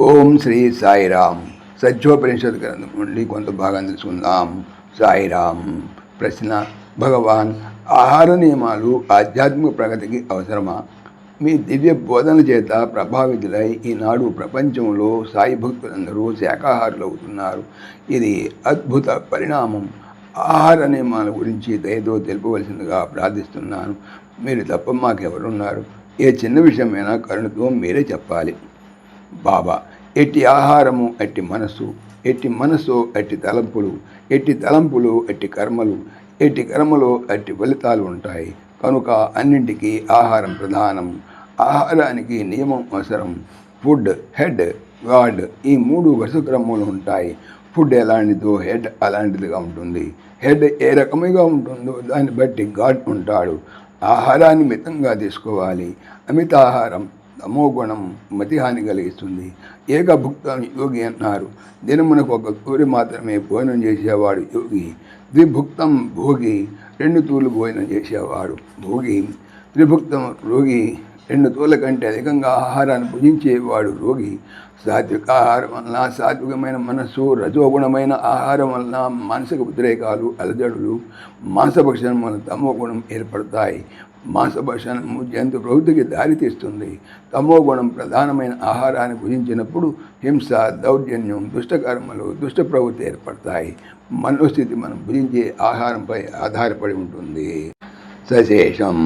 ఓం శ్రీ సాయిరామ్. సత్యోపనిషత్ గ్రంథం నుండి కొంత భాగం తెలుసుకుందాం. సాయిరామ్. ప్రశ్న: భగవాన్, ఆహార నియమాలు ఆధ్యాత్మిక ప్రగతికి అవసరమా? మీ దివ్య బోధన చేత ప్రభావితులై ఈనాడు ప్రపంచంలో సాయి భక్తులందరూ శాకాహారులు అవుతున్నారు. ఇది అద్భుత పరిణామం. ఆహార నియమాల గురించి దయతో తెలుపవలసిందిగా ప్రార్థిస్తున్నాను. మీరు తప్ప మాకెవరున్నారు? ఏ చిన్న విషయమైనా కరుణతో మీరే చెప్పాలి. బాబా: ఎట్టి ఆహారము అట్టి మనస్సు, ఎట్టి మనస్సు అట్టి తలంపులు, ఎట్టి తలంపులు అట్టి కర్మలు, ఎట్టి కర్మలో అట్టి ఫలితాలు ఉంటాయి. కనుక అన్నింటికీ ఆహారం ప్రధానం. ఆహారానికి నియమం అవసరం. ఫుడ్, హెడ్, గాడ్, ఈ మూడు వరుసక్రమాలు ఉంటాయి. ఫుడ్ ఎలాంటిదో హెడ్ అలాంటిదిగా ఉంటుంది. హెడ్ ఏ రకముగా ఉంటుందో దాన్ని బట్టి గాడ్ ఉంటాడు. ఆహారాన్ని మితంగా తీసుకోవాలి. అమిత ఆహారం తమోగుణం మతిహాని కలిగిస్తుంది. ఏకభుక్త యోగి అన్నారు. దినమునకు ఒక తూరి మాత్రమే భోజనం చేసేవాడు యోగి. ద్విభుక్తం భోగి, 2 తూర్లు భోజనం చేసేవాడు భోగి. త్రిభుక్తం రోగి, 2 తూర్ల కంటే అధికంగా ఆహారాన్ని భుజించేవాడు రోగి. సాత్విక ఆహారం వలన సాత్వికమైన మనస్సు, రజోగుణమైన ఆహారం వలన మానసిక ఉద్రేకాలు, అలజడులు, మాంసభక్షణం వలన తమోగుణం ఏర్పడతాయి. మాంసభక్షణము జంతు ప్రవృత్తికి దారితీస్తుంది. తమోగుణం ప్రధానమైన ఆహారాన్ని భుజించినప్పుడు హింస, దౌర్జన్యం, దుష్టకర్మలు, దుష్ట ప్రవృత్తి ఏర్పడతాయి. మనోస్థితి మనం భుజించే ఆహారంపై ఆధారపడి ఉంటుంది. సశేషం.